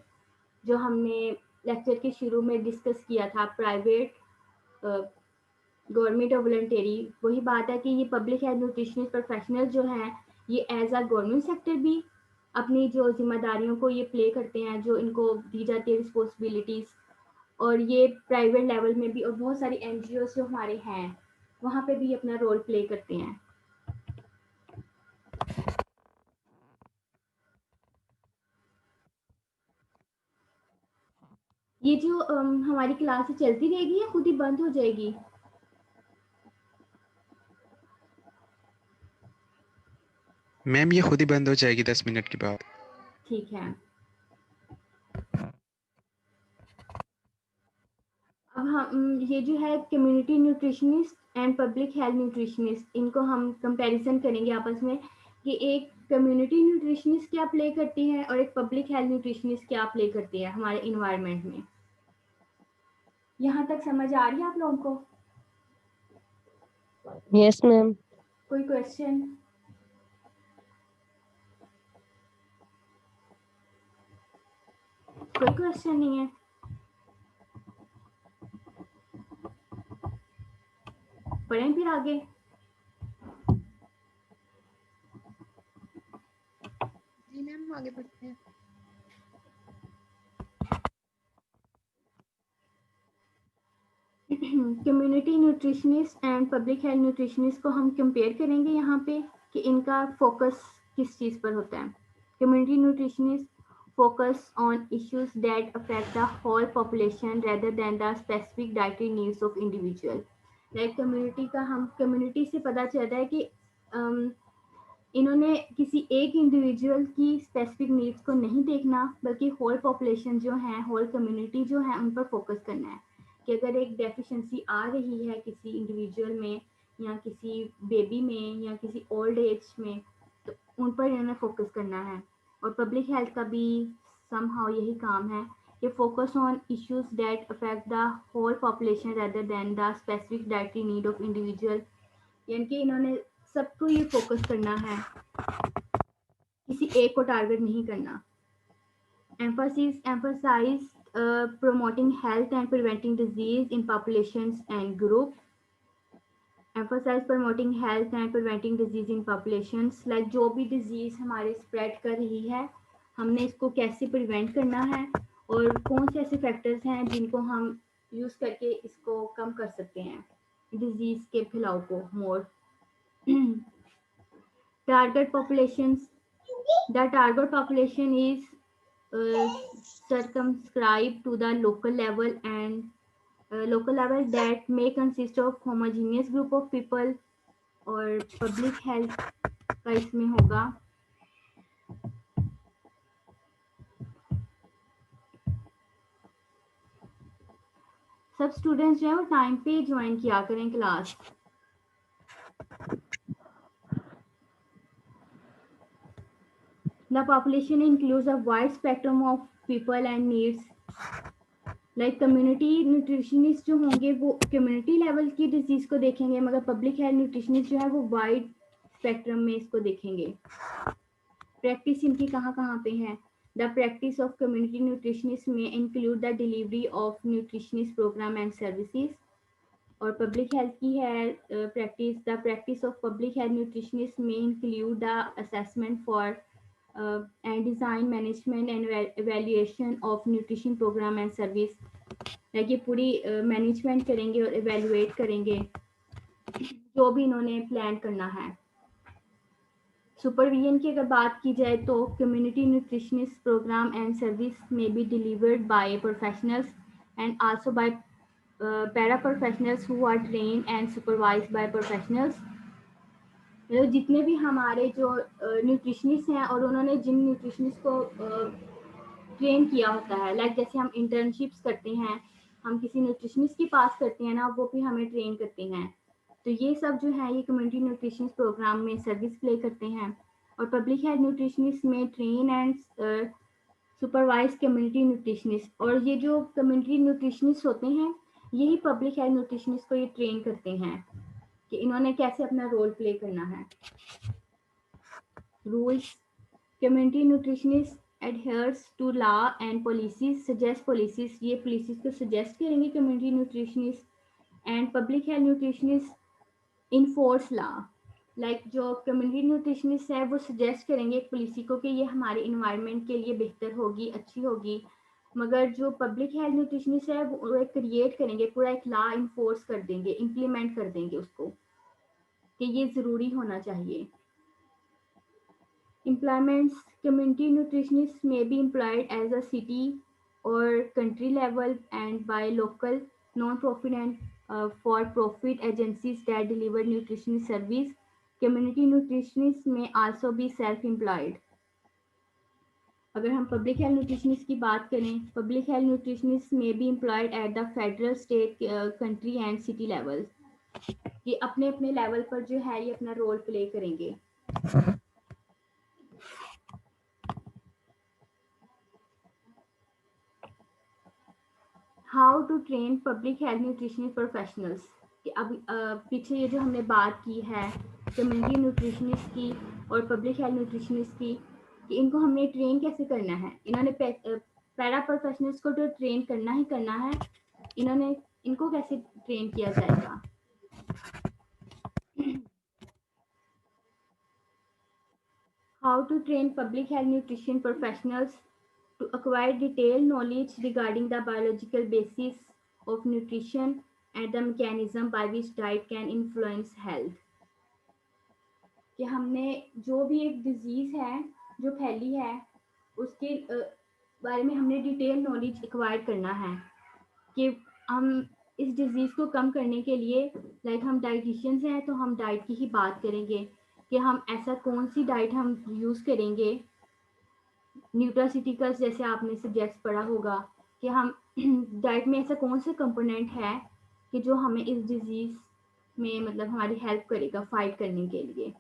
जो हमने lecture के शुरू में discuss किया था, private, government और voluntary, वही बात है कि ये पब्लिक हेल्थ न्यूट्रिशन प्रोफेशनल जो हैं ये एज अ गवर्नमेंट सेक्टर भी अपनी जो जिम्मेदारियों को ये प्ले करते हैं, जो इनको दी जाती है रिस्पॉन्सिबिलिटीज़, और ये प्राइवेट लेवल में भी, और बहुत सारी एनजीओ जो हमारे हैं वहाँ पे भी अपना रोल प्ले करते हैं। ये जो हमारी क्लास चलती रहेगी या खुद ही बंद हो जाएगी? मैम ये खुद ही बंद हो जाएगी 10 मिनट के बाद। ठीक है। अब हम ये जो है community nutritionist and public health nutritionist, इनको हम कंपैरिजन करेंगे आपस में कि एक कम्युनिटी न्यूट्रिशनिस्ट क्या प्ले करती है और एक पब्लिक हेल्थ न्यूट्रिशनिस्ट क्या प्ले करती है हमारे इन्वायरमेंट में। यहाँ तक समझ आ रही है आप लोगों को? Yes ma'am. कोई क्वेश्चन? कोई क्वेश्चन नहीं है? पढ़ें फिर आगे। जी मैम आगे बढ़ते हैं। Community nutritionist and public health nutritionist को हम कंपेयर करेंगे यहाँ पे कि इनका फोकस किस चीज़ पर होता है। Community nutritionist focus on issues that affect the whole population rather than the specific dietary needs of individual. Like community का हम community से पता चलता है कि इन्होंने किसी एक इंडिविजुअल की स्पेसिफिक नीड्स को नहीं देखना, बल्कि होल पॉपुलेशन जो है, होल कम्युनिटी जो है, उन पर फोकस करना है कि अगर एक डेफिशिएंसी आ रही है किसी इंडिविजुअल में या किसी बेबी में या किसी ओल्ड एज में, तो उन पर इन्होंने फोकस करना है। और पब्लिक हेल्थ का भी समहाउ यही काम है कि focus on issues that affect the whole population rather than the specific dietary need of individual, यानी कि इन्होंने सबको ये फोकस करना है, किसी एक को टारगेट नहीं करना। emphasize promoting health and preventing disease in populations and group. Emphasize promoting health and preventing disease in populations, like जो भी डिजीज हमारे स्प्रेड कर रही है, हमने इसको कैसे प्रिवेंट करना है और कौन से ऐसे फैक्टर्स हैं जिनको हम यूज करके इसको कम कर सकते हैं, डिजीज के फैलाव को मोर। Target populations. The target population is circumscribed to the local level and local level that may consist of homogeneous group of people, और public health का इसमें होगा सब स्टूडेंट्स जो है वो टाइम पे ज्वाइन किया करें class. The population includes a wide spectrum of people and needs. Like community nutritionist जो होंगे वो community level की disease को देखेंगे, मगर public health nutritionist जो है वो wide spectrum में इसको देखेंगे। Practice इनकी कहाँ पे है? The practice of community nutritionist may include the delivery of nutritionist program and services. और public health की है practice. The practice of public health nutritionist may include the assessment for and design, management and evaluation of nutrition program and service. like ये पूरी management करेंगे और evaluate करेंगे जो भी इन्होंने प्लान करना है। सुपरविजन की अगर बात की जाए तो community nutritionist program and service में be delivered by professionals and also by para professionals who are trained and supervised by professionals. मतलब जितने भी हमारे जो न्यूट्रिशनिस्ट हैं और उन्होंने जिन न्यूट्रिशनिस्ट को ट्रेन किया होता है, लाइक जैसे हम इंटर्नशिप्स करते हैं, हम किसी न्यूट्रिशनिस्ट के पास करते हैं ना, वो भी हमें ट्रेन करते हैं, तो ये सब जो है ये कम्युनिटी न्यूट्रिशनिस्ट प्रोग्राम में सर्विस प्ले करते हैं। और पब्लिक हेल्थ न्यूट्रिशनिस्ट में train and supervise community nutritionist, और ये जो कम्युनिटी न्यूट्रिशनिस्ट होते हैं यही पब्लिक हेल्थ न्यूट्रिशनिस्ट को ये ट्रेन करते हैं कि इन्होंने कैसे अपना रोल प्ले करना है। Rules, community nutritionist adheres to law and policies, suggest policies, ये policies को suggest करेंगे community nutritionist, and public health nutritionist enforce law, like जो कम्युनिटी न्यूट्रिशनिस्ट है वो सजेस्ट करेंगे एक पॉलिसी को कि ये हमारे इन्वायरमेंट के लिए बेहतर होगी, अच्छी होगी, मगर जो पब्लिक हेल्थ न्यूट्रिशनिस्ट है वो एक क्रिएट करेंगे, पूरा एक लॉ इन्फोर्स कर देंगे, इम्प्लीमेंट कर देंगे उसको कि ये ज़रूरी होना चाहिए। Employments, community nutritionists may be employed as a city or country level and by local non-profit and for-profit agencies that deliver nutrition service. Community nutritionists may also be self-employed. अगर हम पब्लिक हेल्थ न्यूट्रिशनिस्ट की बात करें, public health nutritionist में be employed at the federal, state, country and city level, ये अपने अपने level पर जो है ये अपना रोल प्ले करेंगे। How to train public health nutritionist professionals, कि अब पीछे ये जो हमने बात की है कम्युनिटी न्यूट्रिशनिस्ट की और पब्लिक हेल्थ न्यूट्रिशनिस्ट की, कि इनको हमने ट्रेन कैसे करना है। इन्होंने पैरा प्रोफेशनल्स को तो ट्रेन करना ही करना है, इनको कैसे ट्रेन किया जाएगा? How to train public health nutrition professionals to acquire detailed knowledge regarding the biological basis of nutrition and the mechanism by which diet can influence health. कि हमने जो भी एक डिजीज़ है जो फैली है उसके बारे में हमने डिटेल नॉलेज एक्वायर करना है कि हम इस डिजीज़ को कम करने के लिए लाइक हम डाइटिशियंस हैं तो हम डाइट की ही बात करेंगे कि हम ऐसा कौन सी डाइट हम यूज़ करेंगे। न्यूट्रासिटिकल्स जैसे आपने सब्जेक्ट्स पढ़ा होगा कि हम डाइट में ऐसा कौन सा कंपोनेंट है कि जो हमें इस डिजीज़ में मतलब हमारी हेल्प करेगा फाइट करने के लिए।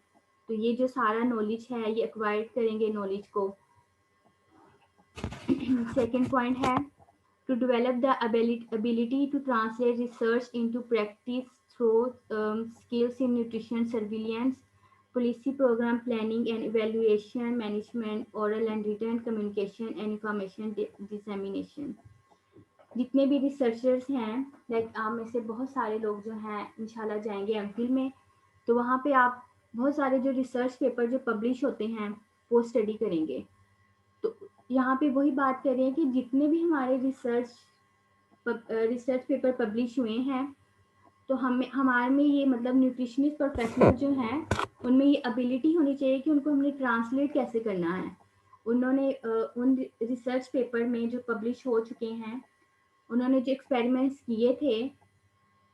तो ये जो सारा नॉलेज है ये एक्वायर करेंगे नॉलेज को। सेकंड पॉइंट है to develop the ability to translate research into practice through skills in nutrition surveillance, policy program planning and evaluation, management, oral and written communication and information dissemination. जितने भी researchers हैं like आप में से बहुत सारे लोग जो हैं इंशाल्लाह जाएंगे एमफिल में, तो वहाँ पे आप बहुत सारे जो रिसर्च पेपर जो पब्लिश होते हैं वो स्टडी करेंगे। तो यहाँ पे वही बात कर रहे हैं कि जितने भी हमारे रिसर्च पेपर पब्लिश हुए हैं तो हमारे में ये मतलब न्यूट्रिशनिस्ट प्रोफेशनल जो हैं उनमें ये एबिलिटी होनी चाहिए कि उनको हमने ट्रांसलेट कैसे करना है। उन्होंने उन रिसर्च पेपर में जो पब्लिश हो चुके हैं उन्होंने जो एक्सपेरिमेंट्स किए थे,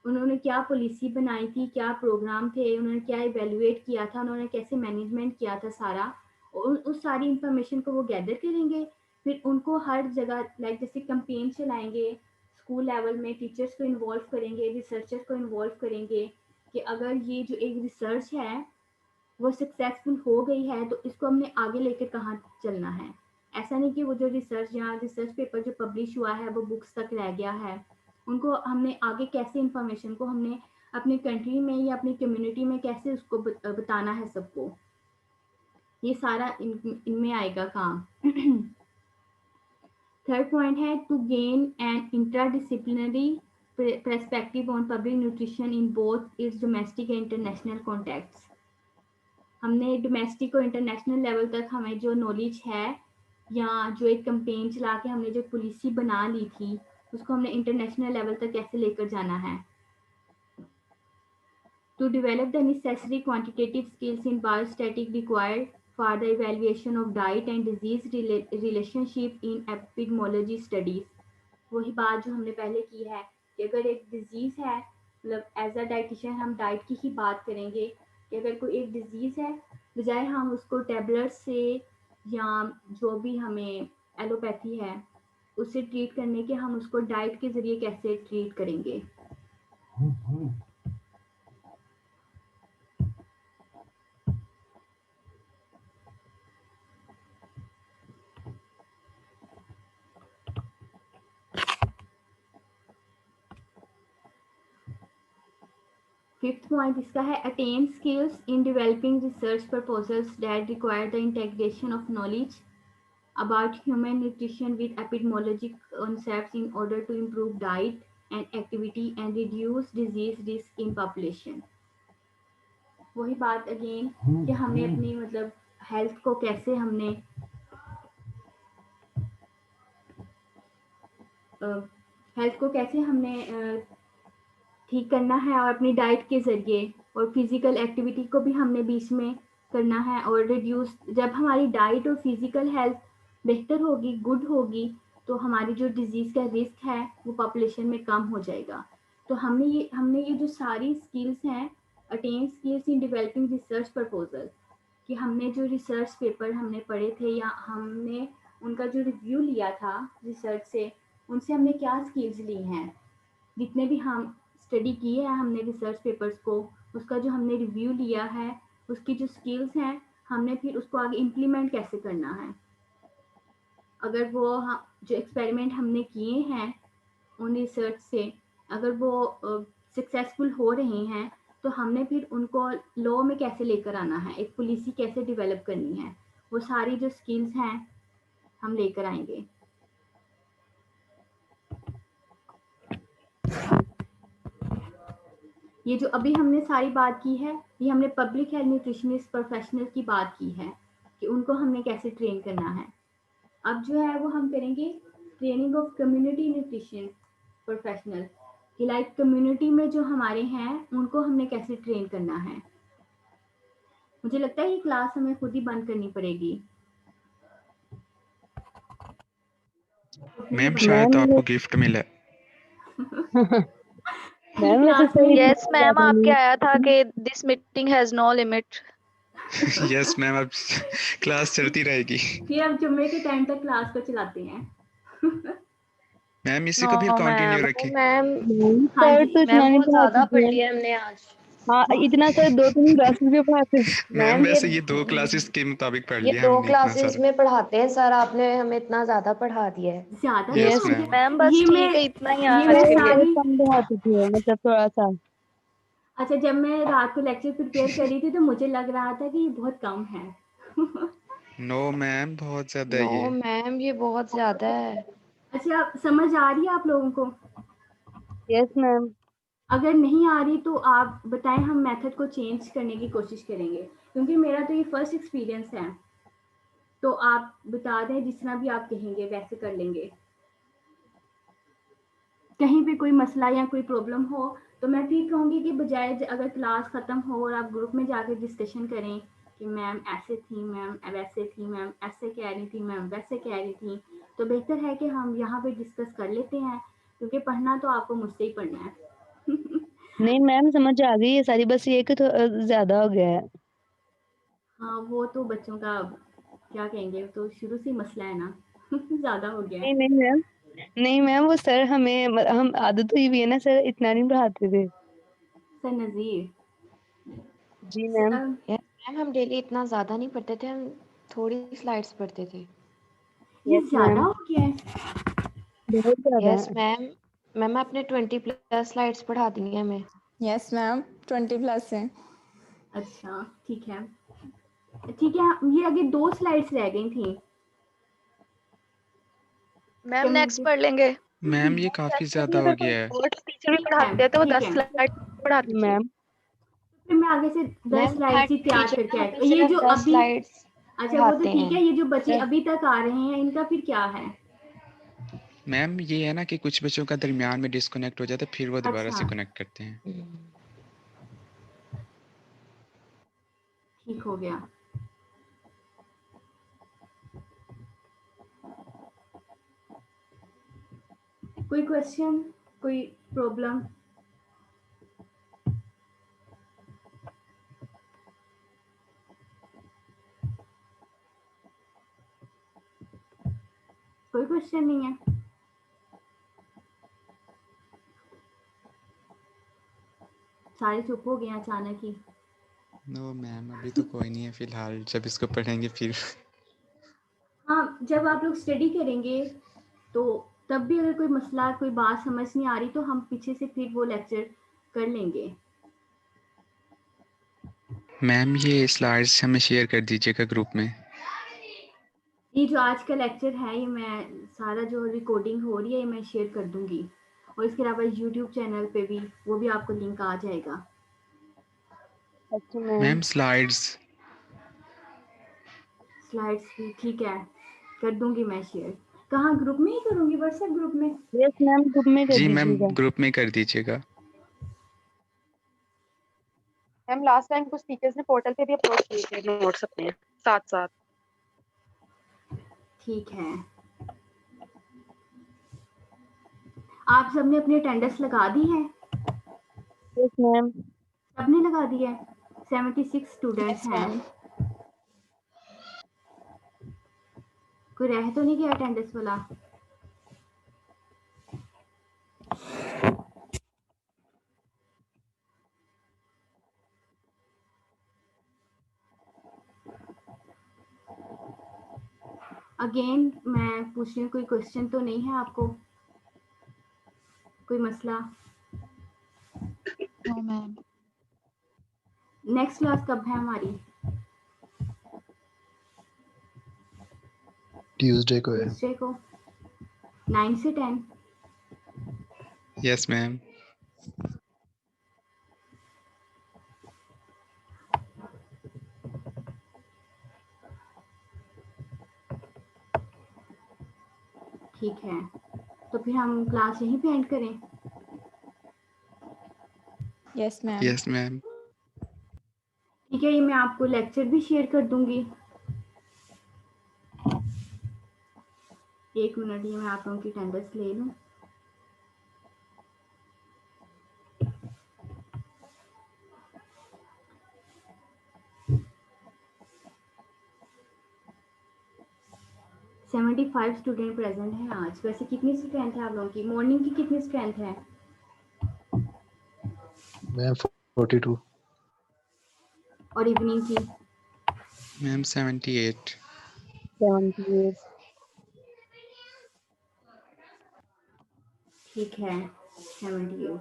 उन्होंने क्या पॉलिसी बनाई थी, क्या प्रोग्राम थे, उन्होंने क्या इवेलुएट किया था, उन्होंने कैसे मैनेजमेंट किया था सारा, उस सारी इंफॉर्मेशन को वो गैदर करेंगे। फिर उनको हर जगह लाइक जैसे कैंपेन चलाएंगे, स्कूल लेवल में टीचर्स को इन्वॉल्व करेंगे, रिसर्चर्स को इन्वॉल्व करेंगे कि अगर ये जो एक रिसर्च है वो सक्सेसफुल हो गई है तो इसको हमने आगे लेकर कहाँ चलना है। ऐसा नहीं कि वो जो रिसर्च पेपर जो पब्लिश हुआ है वो बुक्स तक रह गया है, उनको हमने आगे कैसे इंफॉर्मेशन को हमने अपनी कंट्री में या अपनी कम्युनिटी में कैसे उसको बताना है सबको, ये सारा इनमें आएगा काम। थर्ड पॉइंट है to gain an intradisciplinary perspective on public nutrition in both its domestic and international contexts. हमने डोमेस्टिक और इंटरनेशनल लेवल तक हमें जो नॉलेज है या जो एक कैंपेन चला के हमने जो पॉलिसी बना ली थी उसको हमने इंटरनेशनल लेवल तक कैसे लेकर जाना है। To develop the necessary quantitative skills in biostatic required for the evaluation of diet and disease relationship in epidemiology studies. वही बात जो हमने पहले की है कि अगर एक डिजीज़ है मतलब एज अ डाइटिशियन हम डाइट की ही बात करेंगे कि अगर कोई एक डिजीज़ है बजाय हम उसको टैबलेट से या जो भी हमें एलोपैथी है उससे ट्रीट करने के हम उसको डाइट के ज़रिए कैसे ट्रीट करेंगे। फिफ्थ पॉइंट इसका है attain skills in developing research proposals that require the integration of knowledge about human nutrition with epidemiologic concepts in order to improve diet and activity and reduce disease risk in population. वही बात again कि हमने अपनी मतलब health को कैसे हमने ठीक करना है और अपनी डाइट के ज़रिए और फिज़िकल एक्टिविटी को भी हमने बीच में करना है और रिड्यूस। जब हमारी डाइट और फिज़िकल हेल्थ बेहतर होगी, गुड होगी, तो हमारी जो डिजीज़ का रिस्क है वो पॉपुलेशन में कम हो जाएगा। तो हमने ये जो सारी स्किल्स हैं attain skills in developing research proposal कि हमने जो रिसर्च पेपर हमने पढ़े थे या हमने उनका जो रिव्यू लिया था रिसर्च से, उनसे हमने क्या स्किल्स ली हैं, जितने भी हम स्टडी किए हैं हमने रिसर्च पेपर्स को, उसका जो हमने रिव्यू लिया है, उसकी जो स्किल्स हैं हमने फिर उसको आगे इम्प्लीमेंट कैसे करना है। अगर वो जो एक्सपेरिमेंट हमने किए हैं उन रिसर्च से अगर वो सक्सेसफुल हो रहे हैं तो हमने फिर उनको लॉ में कैसे लेकर आना है, एक पॉलिसी कैसे डेवलप करनी है, वो सारी जो स्किल्स हैं हम लेकर आएंगे। ये जो अभी हमने सारी बात की है, ये हमने पब्लिक हेल्थ न्यूट्रिशनिस्ट प्रोफेशनल की बात की है कि उनको हमने कैसे ट्रेन करना है। अब जो है वो हम करेंगे training of community nutrition professional कि लाइक कम्युनिटी में जो हमारे हैं उनको हमने कैसे ट्रेन करना है। मुझे लगता है ये क्लास हमें खुद ही बंद करनी पड़ेगी। मैम नहीं शायद तो मैम आपको गिफ्ट मिला है। मैम वैसे क्लास में सही यस मैम बात आपके नहीं आया था कि this meeting has no limit. Yes ma'am, अब क्लास चलती रहेगी। फिर अब जुम्मे के टाइम तक क्लास को चलाते हैं। मैम इसी नो को फिर कंटिन्यू मैम। रखें। मैम हाँ सर जी तो इतना मैम नहीं बहुत पढ़ा ज्यादा सकते पढ़ हैं। लिया हमने आज। हाँ इतना सर 2-3 क्लासेस भी पढ़ाते हैं। मैम मैम वैसे ये 2 क्लासेस के मुताबिक पढ़ ये लिया 2 हमने इतना क्लासेस सारा। में पढ़ाते हैं सर, आपने हमें इतना ज्यादा पढ़ा दिया है। ज्यादा यस तो हो मैम। गया। मैम बस ये ठीक मैं है, इतना ही ये आज मैं के सर लिए। बहुत सारी कम पढ़ाते थे मतलब थोड़ा सा। अच्छा, जब मैं रात को लेक्चर प्रिपेयर कर रही थी तो मुझे लग रहा था कि ये बहुत कम है। नो मैम बहुत ज्यादा नो है ये। मैम ये बहुत ज्यादा है। अच्छा, समझ आ रही है आप लोगों को? Yes ma'am. अगर नहीं आ रही तो आप बताएं, हम मेथड को चेंज करने की कोशिश करेंगे क्योंकि मेरा तो ये फर्स्ट एक्सपीरियंस है। तो आप बता दें, जितना भी आप कहेंगे वैसे कर लेंगे। कहीं पे कोई मसला या कोई प्रॉब्लम हो तो मैं फिर कहूँगी कि बजाय अगर क्लास ख़त्म हो और आप ग्रुप में जाकर डिस्कशन करें कि मैम ऐसे थी, मैम वैसे थी, मैम ऐसे कह रही थी, मैम वैसे कह रही थी, तो बेहतर है कि हम यहाँ पे डिस्कस कर लेते हैं क्योंकि पढ़ना तो आपको मुझसे ही पढ़ना है। नहीं मैम समझ आ गई है सारी, बस ये कि ज्यादा हो गया है। हाँ, वो तो बच्चों का क्या कहेंगे, तो शुरू से ही मसला है ना। ज़्यादा हो गया है। नहीं नहीं मैम, नहीं मैम वो सर हमें हम आदत हुई हुई है ना सर, इतना नहीं पढ़ाते थे। सर नज़ीर, जी मैम। यस मैम हम डेली इतना ज्यादा नहीं पढ़ते थे, हम थोड़ी स्लाइड्स पढ़ते थे। ये यस ज़्यादा मैम हो गया है। बहुत ज्यादा यस है। मैम, मैम आपने 20+ स्लाइड्स पढ़ा दी हैं हमें। यस मैम 20+ है। अच्छा, ठीक है। ठीक है, ये आगे 2 स्लाइड्स रह गई थी। मैम नेक्स्ट कम्युनिटी पढ़ लेंगे। मैम ये काफी ज्यादा हो गया है। और टीचर भी ठीक है, पढ़ाते हैं तो वो ठीक 10 है। स्लाइड पढ़ा दीजिए। मैम फिर मैं आगे से 10 मैम स्लाइड्स हर ही तैयार टीचर करके ना हमें आई। ये सिर्फ जो 10 अभी, स्लाइड्स अच्छा वो तो पढ़ाते ठीक हैं। है, ये जो बच्चे सर अभी तक आ रहे हैं इनका फिर क्या है? मैम ये है ना कि कुछ बच्चों का दरमियान में डिस्कनेक्ट हो जाता है, फिर वो दोबारा अच्छा, से कनेक्ट करते हैं। ठीक हो गया। कोई क्वेश्चन, कोई प्रॉब्लम? कोई क्वेश्चन नहीं है? सारे चुप हो गए अचानक ही। नो मैम अभी तो कोई नहीं है फिलहाल, जब इसको पढ़ेंगे फिर। हाँ, जब आप लोग स्टडी करेंगे तो तब भी अगर कोई मसला, कोई बात समझ नहीं आ रही तो हम पीछे से फिर वो लेक्चर कर लेंगे। मैम ये स्लाइड्स हमें शेयर कर दीजिएगा ग्रुप में। ये जो आज का लेक्चर है, ये मैं सारा जो रिकॉर्डिंग हो रही है ये मैं शेयर कर दूंगी और इसके अलावा यूट्यूब चैनल पे भी वो भी आपको लिंक आ जाएगा। अच्छा मैम। Ma'am slides. स्लाइड्स भी ठीक है, कर दूंगी मैं शेयर। कहाँ, ग्रुप में ही करूंगी, व्हाट्सएप ग्रुप में? यस मैम ग्रुप में कर जी मैम दीजिएगा। ग्रुप में कर दीजिएगा। मैम लास्ट टाइम कुछ टीचर्स ने पोर्टल पे भी अपलोड किए थे नोट्स अपने साथ साथ। ठीक है, आप सबने अपनी अटेंडेंस लगा दी है? Yes ma'am. सबने लगा दी है। 76 स्टूडेंट्स यस हैं। मैम। कोई रह तो नहीं गया अटेंडेंस वाला? अगेन मैं पूछ रही हूँ, कोई क्वेश्चन तो नहीं है आपको? कोई मसला? No ma'am. नेक्स्ट क्लास कब है हमारी? ट्यूसडे को है। ट्यूसडे को 9 से 10। Yes, ma'am. ठीक है, तो फिर हम क्लास यहीं पे एंड करें? Yes ma'am. Yes, ma'am. ठीक है, ये मैं आपको लेक्चर भी शेयर कर दूंगी। एक मिनट, ये मैं आप लोगों की अटेंडेंस ले लूं। सेवेंटी 75 स्टूडेंट प्रेजेंट हैं आज। वैसे कितनी स्ट्रेंथ है आप लोगों की? मॉर्निंग की कितनी स्ट्रेंथ है? मैम 42। और इवनिंग की? Ma'am, 78. 78। ठीक है, 78।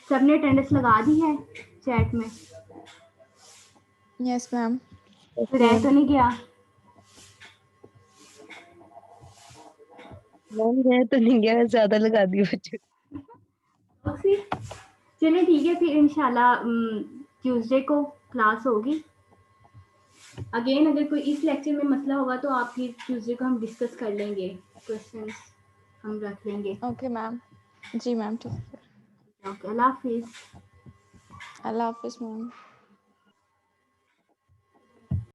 सबने अटेंडेंस लगा दी है चैट में? Yes ma'am. रह तो नहीं गया? मैम रह तो नहीं गया, ज्यादा लगा दिए बच्चे। चलिए ठीक है, फिर इंशाल्लाह ट्यूसडे को क्लास होगी। अगेन अगर कोई इस लेक्चर में मसला होगा तो आप फिर ट्यूसडे को हम डिस्कस कर लेंगे, क्वेश्चंस हम रख लेंगे। Okay ma'am. जी मैम ठीक है। ओके, अल्लाह हाफिज। अल्लाह हाफिज मैम।